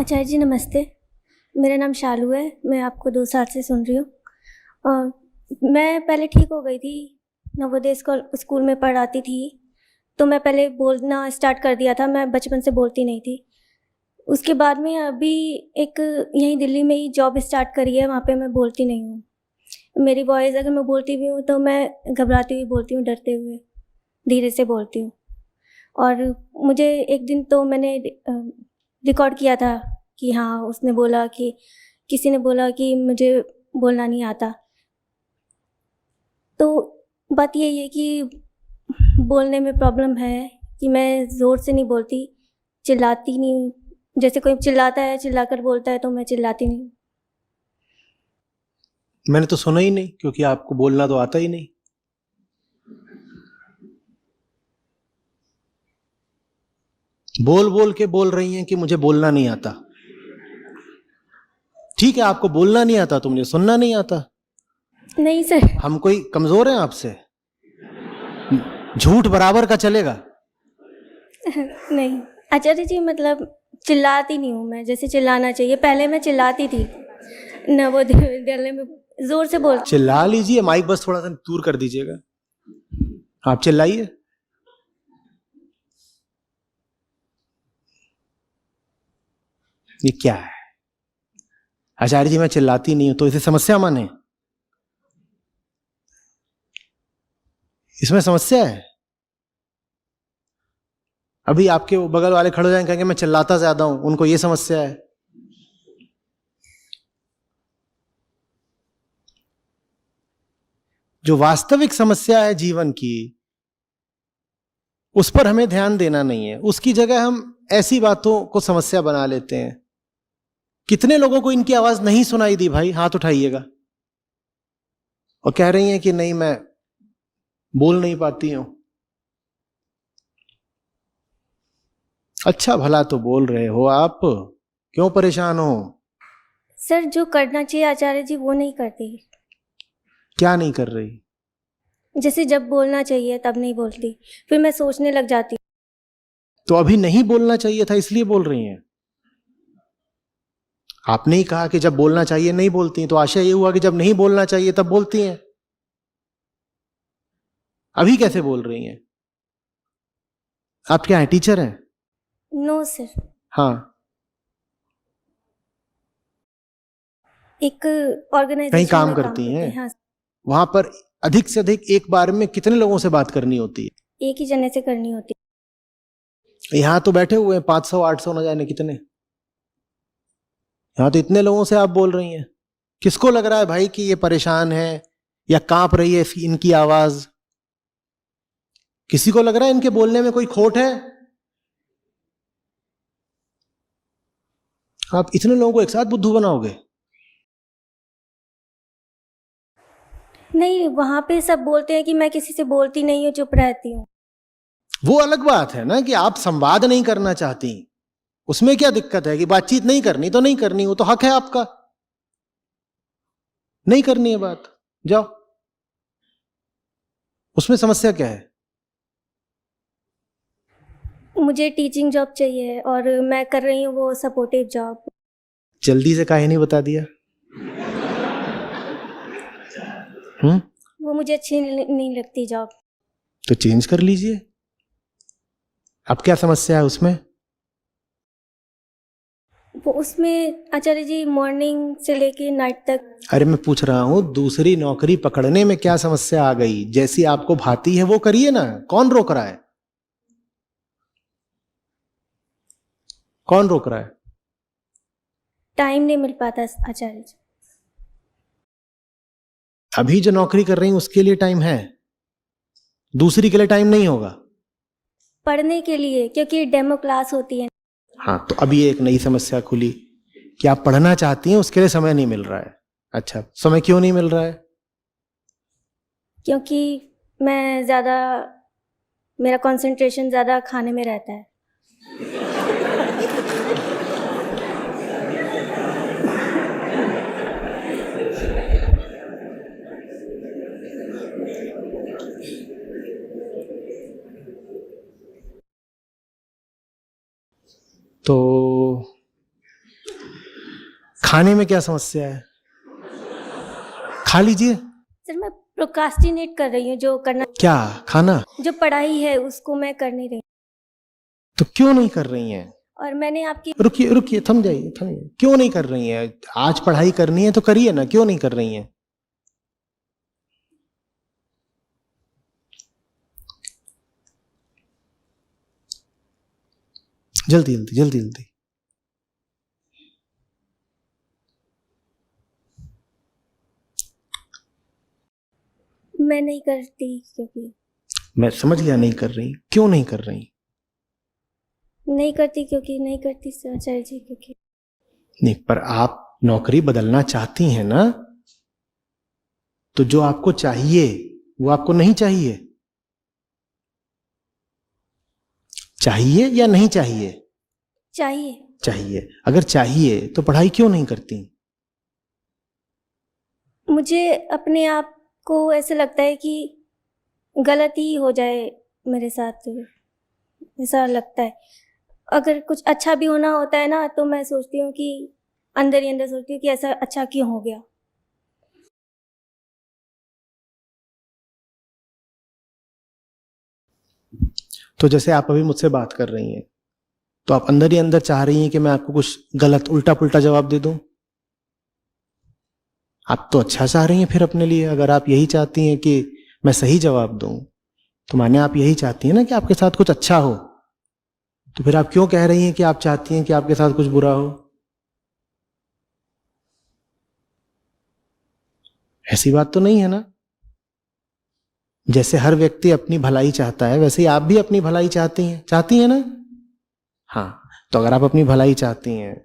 आचार्य जी नमस्ते। मेरा नाम शालू है, मैं आपको 2 साल से सुन रही हूँ। मैं पहले ठीक हो गई थी, नवोदय स्कूल में पढ़ाती थी, तो मैं पहले बोलना स्टार्ट कर दिया था, मैं बचपन से बोलती नहीं थी। उसके बाद में अभी एक यहीं दिल्ली में ही जॉब स्टार्ट करी है, वहाँ पे मैं बोलती नहीं हूँ। मेरी वॉइस अगर मैं बोलती भी हूँ तो मैं घबराती हुई बोलती हूँ, डरते हुए, धीरे से बोलती हूँ। और मुझे एक दिन तो मैंने रिकॉर्ड किया था कि हाँ, उसने बोला कि किसी ने बोला कि मुझे बोलना नहीं आता। तो बात यही है कि बोलने में प्रॉब्लम है कि मैं ज़ोर से नहीं बोलती, चिल्लाती नहीं। जैसे कोई चिल्लाता है, चिल्लाकर बोलता है तो मैं चिल्लाती नहीं। मैंने तो सुना ही नहीं, क्योंकि आपको बोलना तो आता ही नहीं। बोल बोल के बोल रही हैं कि मुझे बोलना नहीं आता। ठीक है, आपको बोलना नहीं आता तो मुझे सुनना नहीं आता। नहीं सर। हम कोई कमजोर हैं आपसे? झूठ बराबर का चलेगा। नहीं आचार्य जी, मतलब चिल्लाती नहीं हूँ मैं, जैसे चिल्लाना चाहिए। पहले मैं चिल्लाती थी, नवोदय विद्यालय में ज़ोर से बोलती। चिल्ला लीजिए, माइक बस थोड़ा सा दूर कर दीजिएगा। आप चिल्लाइए। ये क्या है? आचार्य जी मैं चिल्लाती नहीं हूं, तो इसे समस्या माने? इसमें समस्या है? अभी आपके वो बगल वाले खड़े हो जाएंगे, कहेंगे मैं चिल्लाता ज्यादा हूं, उनको ये समस्या है। जो वास्तविक समस्या है जीवन की, उस पर हमें ध्यान देना नहीं है। उसकी जगह हम ऐसी बातों को समस्या बना लेते हैं। कितने लोगों को इनकी आवाज नहीं सुनाई दी भाई? हाथ उठाइएगा। और कह रही हैं कि नहीं, मैं बोल नहीं पाती हूं। अच्छा भला तो बोल रहे हो आप, क्यों परेशान हो? सर, जो करना चाहिए आचार्य जी वो नहीं करती। क्या नहीं कर रही? जैसे जब बोलना चाहिए तब नहीं बोलती, फिर मैं सोचने लग जाती। तो अभी नहीं बोलना चाहिए था, इसलिए बोल रही हैं। आपने ही कहा कि जब बोलना चाहिए नहीं बोलती, तो आशय ये हुआ कि जब नहीं बोलना चाहिए तब बोलती हैं। अभी कैसे बोल रही हैं? आप क्या हैं, टीचर हैं? नो सर, हाँ। एक कहीं ऑर्गेनाइजेशन काम में काम करती करते हैं? हैं। हाँ, वहां पर अधिक से अधिक एक बार में कितने लोगों से बात करनी होती है? एक ही जने से करनी होती। यहां तो बैठे हुए हैं 500 800 न जाने कितने। यहां तो इतने लोगों से आप बोल रही हैं। किसको लग रहा है भाई कि ये परेशान है या कांप रही है इनकी आवाज? किसी को लग रहा है इनके बोलने में कोई खोट है? आप इतने लोगों को एक साथ बुद्धू बनाओगे? नहीं, वहां पे सब बोलते हैं कि मैं किसी से बोलती नहीं हूँ, चुप रहती हूँ। वो अलग बात है ना कि आप संवाद नहीं करना चाहती। उसमें क्या दिक्कत है कि बातचीत नहीं करनी तो नहीं करनी, वो तो हक है आपका। नहीं करनी है बात, जाओ। उसमें समस्या क्या है? मुझे टीचिंग जॉब चाहिए और मैं कर रही हूँ वो सपोर्टिव जॉब। जल्दी से काहे नहीं बता दिया? वो मुझे अच्छी नहीं लगती जॉब। तो चेंज कर लीजिए। अब क्या समस्या है उसमें? वो उसमें आचार्य जी मॉर्निंग से लेके नाइट तक। अरे मैं पूछ रहा हूं दूसरी नौकरी पकड़ने में क्या समस्या आ गई? जैसी आपको भाती है वो करिए ना, कौन रोक रहा है? कौन रोक रहा है? टाइम नहीं मिल पाता आचार्य जी। अभी जो नौकरी कर रही हूं उसके लिए टाइम है, दूसरी के लिए टाइम नहीं होगा। पढ़ने के लिए, क्योंकि डेमो क्लास होती है। हाँ, तो अभी एक नई समस्या खुली कि आप पढ़ना चाहती हैं, उसके लिए समय नहीं मिल रहा है। अच्छा, समय क्यों नहीं मिल रहा है? क्योंकि मैं ज़्यादा, मेरा कंसंट्रेशन ज़्यादा खाने में रहता है। तो खाने में क्या समस्या है? खा लीजिए। सर मैं प्रोक्रास्टिनेट कर रही हूँ, जो करना, क्या खाना? जो पढ़ाई है उसको मैं कर नहीं रही। तो क्यों नहीं कर रही हैं? और मैंने आपकी, रुकिए रुकिए, थम जाइए थम जाइए। क्यों नहीं कर रही हैं? आज पढ़ाई करनी है तो करिए ना, क्यों नहीं कर रही हैं? जल्दी जल्दी जल्दी जल्दी। मैं नहीं करती क्योंकि, मैं समझ गया नहीं कर रही, क्यों नहीं कर रही? नहीं करती क्योंकि नहीं करती सर, आचार्य जी, क्योंकि नहीं, पर आप नौकरी बदलना चाहती हैं ना, तो जो आपको चाहिए वो आपको नहीं चाहिए। चाहिए या नहीं चाहिए? चाहिए। चाहिए। अगर चाहिए तो पढ़ाई क्यों नहीं करती? मुझे अपने आप को ऐसे लगता है कि गलत ही हो जाए मेरे साथ, ऐसा लगता है। अगर कुछ अच्छा भी होना होता है ना, तो मैं सोचती हूँ कि अंदर ही अंदर सोचती हूँ कि ऐसा अच्छा क्यों हो गया। तो जैसे आप अभी मुझसे बात कर रही हैं, तो आप अंदर ही अंदर चाह रही हैं कि मैं आपको कुछ गलत उल्टा पुल्टा जवाब दे दूं। आप तो अच्छा चाह रही हैं फिर अपने लिए। अगर आप यही चाहती हैं कि मैं सही जवाब दूं, तो माने आप यही चाहती हैं ना कि आपके साथ कुछ अच्छा हो। तो फिर आप क्यों कह रही हैं कि आप चाहती हैं कि आपके साथ कुछ बुरा हो? ऐसी बात तो नहीं है ना। जैसे हर व्यक्ति अपनी भलाई चाहता है, वैसे ही आप भी अपनी भलाई चाहती हैं ना। हाँ, तो अगर आप अपनी भलाई चाहती हैं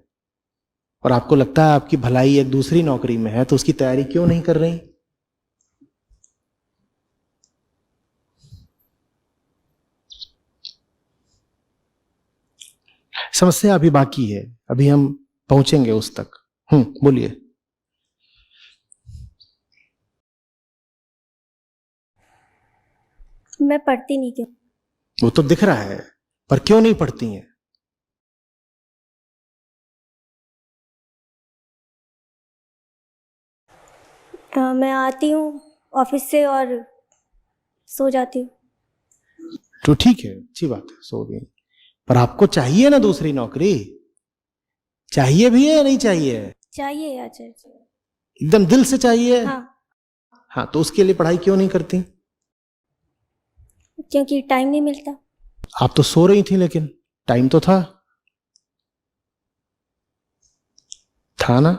और आपको लगता है आपकी भलाई एक दूसरी नौकरी में है, तो उसकी तैयारी क्यों नहीं कर रही? समस्या अभी बाकी है, अभी हम पहुंचेंगे उस तक। बोलिए। मैं पढ़ती नहीं क्यों? वो तो दिख रहा है, पर क्यों नहीं पढ़ती हैं? मैं आती हूँ ऑफिस से और सो जाती हूँ। तो ठीक है, अच्छी बात है, सो गई। पर आपको चाहिए ना दूसरी नौकरी? चाहिए भी है या नहीं चाहिए? चाहिए आचार्य जी। एकदम दिल से चाहिए? हाँ, हाँ, तो उसके लिए पढ़ाई क्यों नहीं करती? क्योंकि टाइम नहीं मिलता। आप तो सो रही थी, लेकिन टाइम तो था ना।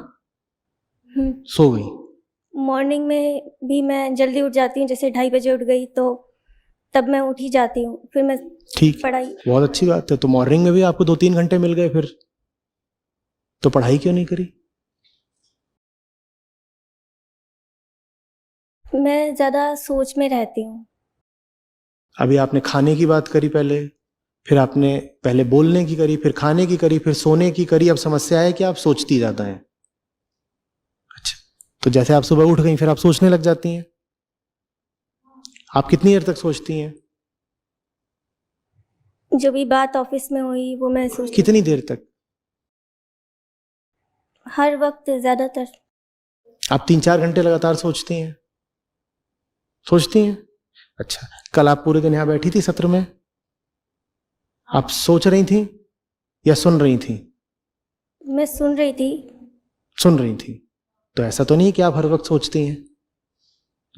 सो गई। मॉर्निंग में भी मैं जल्दी उठ जाती हूँ, जैसे 2:30 बजे उठ गई तो तब मैं उठ ही जाती हूँ, फिर मैं ठीक, पढ़ाई। बहुत अच्छी बात है। तो मॉर्निंग में भी आपको 2-3 घंटे मिल गए, फिर तो पढ़ाई क्यों नहीं करी? मैं ज़्यादा सोच में रहती हूँ। अभी आपने खाने की बात करी पहले, फिर आपने पहले बोलने की करी, फिर खाने की करी, फिर सोने की करी। अब समस्या है कि आप सोचती ज्यादा हैं। अच्छा, तो जैसे आप सुबह उठ गई, फिर आप सोचने लग जाती हैं। आप कितनी देर तक सोचती हैं? जो भी बात ऑफिस में हुई वो मैं सोचती, कितनी देर तक? हर वक्त, ज़्यादातर। आप 3-4 घंटे लगातार सोचती हैं? सोचती हैं? अच्छा, कल आप पूरे दिन यहां बैठी थी सत्र में, आप सोच रही थी या सुन रही थी? मैं सुन रही थी। सुन रही थी। तो ऐसा तो नहीं कि आप हर वक्त सोचती हैं।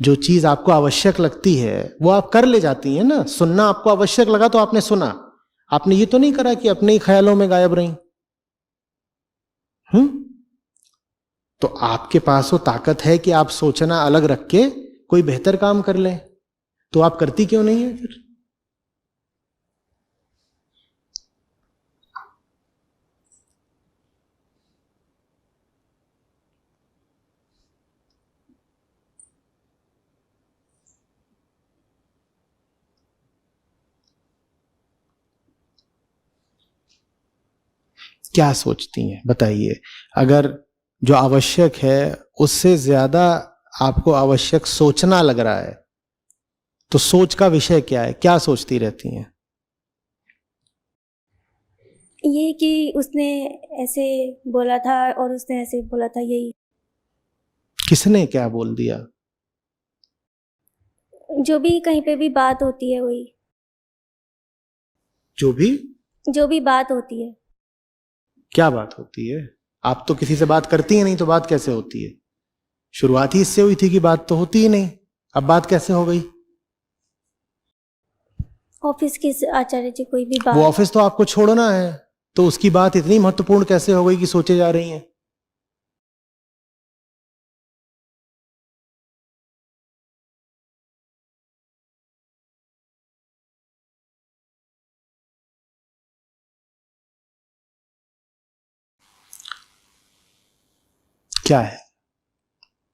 जो चीज आपको आवश्यक लगती है वो आप कर ले जाती हैं ना। सुनना आपको आवश्यक लगा तो आपने सुना। आपने ये तो नहीं करा कि अपने ही ख्यालों में गायब रही। तो आपके पास वो ताकत है कि आप सोचना अलग रख के कोई बेहतर काम कर ले। तो आप करती क्यों नहीं है फिर? क्या सोचती हैं बताइए। अगर जो आवश्यक है उससे ज्यादा आपको आवश्यक सोचना लग रहा है, तो सोच का विषय क्या है? क्या सोचती रहती हैं? ये कि उसने ऐसे बोला था और उसने ऐसे बोला था, यही। किसने क्या बोल दिया? जो भी कहीं पे भी बात होती है वही, जो भी जो भी बात होती है। क्या बात होती है? आप तो किसी से बात करती ही नहीं, तो बात कैसे होती है? शुरुआत ही इससे हुई थी कि बात तो होती ही नहीं, अब बात कैसे हो गई? ऑफिस के आचार्य जी कोई भी वो बात। ऑफिस तो आपको छोड़ना है, तो उसकी बात इतनी महत्वपूर्ण कैसे हो गई कि सोचे जा रही हैं? क्या है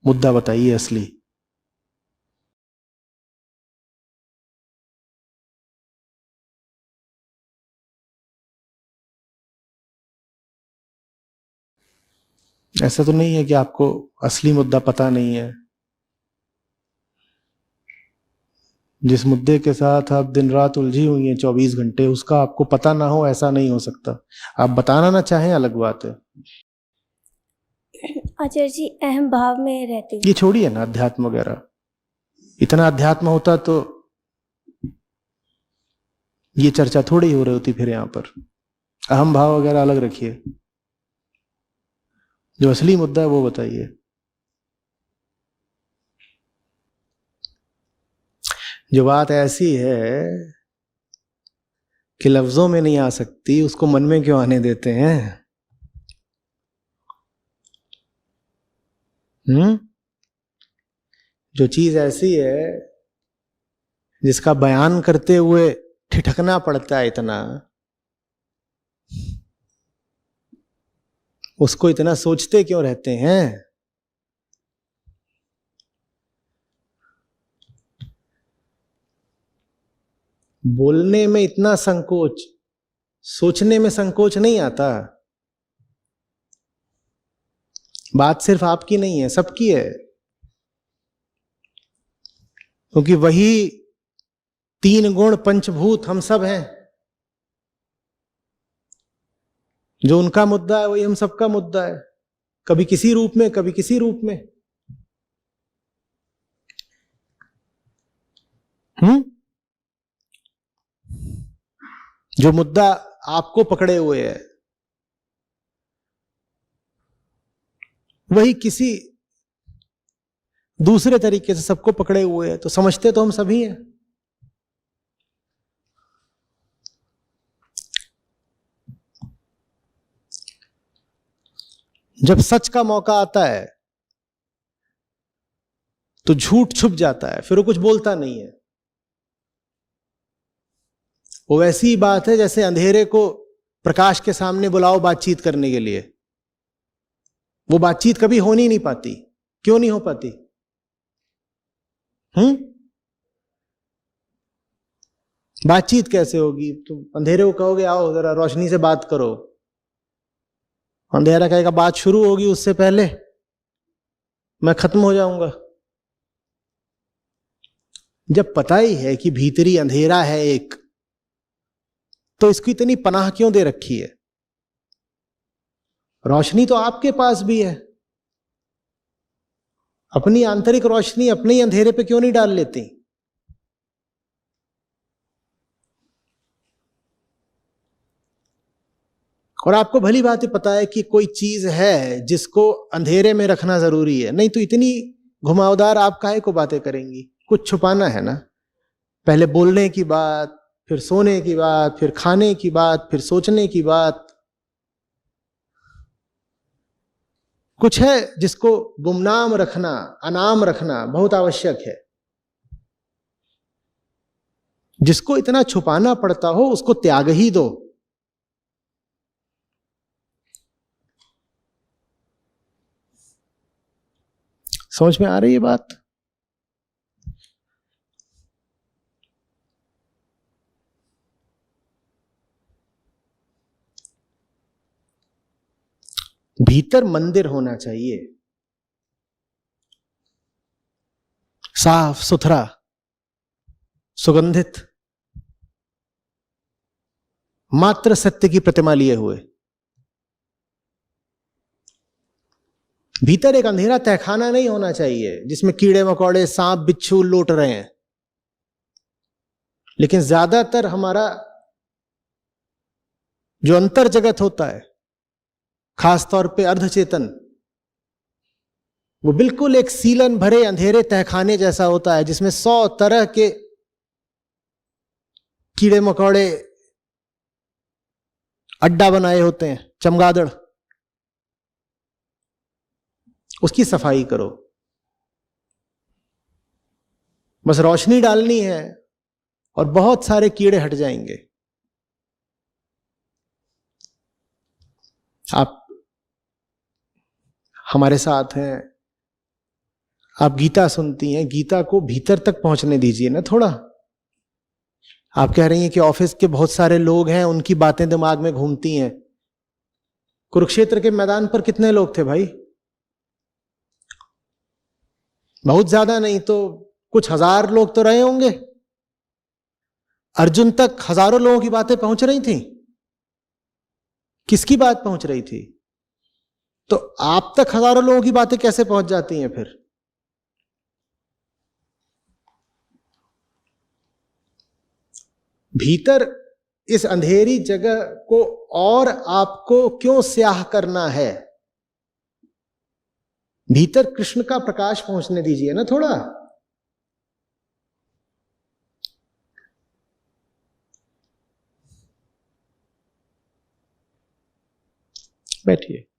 मुद्दा, बताइए असली। ऐसा तो नहीं है कि आपको असली मुद्दा पता नहीं है। जिस मुद्दे के साथ आप दिन रात उलझी हुई हैं 24 घंटे, उसका आपको पता ना हो, ऐसा नहीं हो सकता। आप बताना ना चाहें अलग बात है। आचार्य जी अहम भाव में रहती ये हूँ। छोड़िए ना अध्यात्म वगैरह, इतना अध्यात्म होता तो ये चर्चा थोड़ी हो रही होती फिर यहां पर। अहम भाव वगैरह अलग रखिए, जो असली मुद्दा है वो बताइए। जो बात ऐसी है कि लफ्जों में नहीं आ सकती, उसको मन में क्यों आने देते हैं? जो चीज ऐसी है जिसका बयान करते हुए ठिठकना पड़ता है इतना, उसको इतना सोचते क्यों रहते हैं? बोलने में इतना संकोच, सोचने में संकोच नहीं आता। बात सिर्फ आपकी नहीं है, सबकी है, क्योंकि वही 3 गुण पंचभूत हम सब हैं। जो उनका मुद्दा है वही हम सबका मुद्दा है, कभी किसी रूप में, कभी किसी रूप में। जो मुद्दा आपको पकड़े हुए है वही किसी दूसरे तरीके से सबको पकड़े हुए है, तो समझते तो हम सभी हैं। जब सच का मौका आता है तो झूठ छुप जाता है, फिर वो कुछ बोलता नहीं है। वो वैसी ही बात है जैसे अंधेरे को प्रकाश के सामने बुलाओ बातचीत करने के लिए, वो बातचीत कभी हो नहीं पाती। क्यों नहीं हो पाती? बातचीत कैसे होगी? तुम अंधेरे को कहोगे आओ जरा रोशनी से बात करो, अंधेरा कहेगा बात शुरू होगी उससे पहले मैं खत्म हो जाऊंगा। जब पता ही है कि भीतरी अंधेरा है एक, तो इसको इतनी पनाह क्यों दे रखी है? रोशनी तो आपके पास भी है, अपनी आंतरिक रोशनी अपने ही अंधेरे पे क्यों नहीं डाल लेती? और आपको भली बात ही पता है कि कोई चीज है जिसको अंधेरे में रखना जरूरी है, नहीं तो इतनी घुमावदार आप काहे को बातें करेंगी? कुछ छुपाना है ना। पहले बोलने की बात, फिर सोने की बात, फिर खाने की बात, फिर सोचने की बात। कुछ है जिसको गुमनाम रखना, अनाम रखना बहुत आवश्यक है। जिसको इतना छुपाना पड़ता हो उसको त्याग ही दो। समझ में आ रही है बात? भीतर मंदिर होना चाहिए, साफ सुथरा, सुगंधित। मात्र सत्य की प्रतिमा लिए हुए। भीतर एक अंधेरा तहखाना नहीं होना चाहिए जिसमें कीड़े मकोड़े सांप बिच्छू लौट रहे हैं। लेकिन ज्यादातर हमारा जो अंतर जगत होता है, खासतौर पे अर्धचेतन, वो बिल्कुल एक सीलन भरे अंधेरे तहखाने जैसा होता है जिसमें 100 तरह के कीड़े मकोड़े अड्डा बनाए होते हैं, चमगादड़। उसकी सफाई करो, बस रोशनी डालनी है और बहुत सारे कीड़े हट जाएंगे। आप हमारे साथ हैं, आप गीता सुनती हैं, गीता को भीतर तक पहुंचने दीजिए ना थोड़ा। आप कह रही हैं कि ऑफिस के बहुत सारे लोग हैं, उनकी बातें दिमाग में घूमती हैं। कुरुक्षेत्र के मैदान पर कितने लोग थे भाई? बहुत ज्यादा नहीं तो कुछ हजार लोग तो रहे होंगे। अर्जुन तक हजारों लोगों की बातें पहुंच रही थी। किसकी बात पहुंच रही थी? तो आप तक हजारों लोगों की बातें कैसे पहुंच जाती हैं फिर? भीतर इस अंधेरी जगह को और आपको क्यों स्याह करना है? भीतर कृष्ण का प्रकाश पहुंचने दीजिए ना थोड़ा। बैठिए।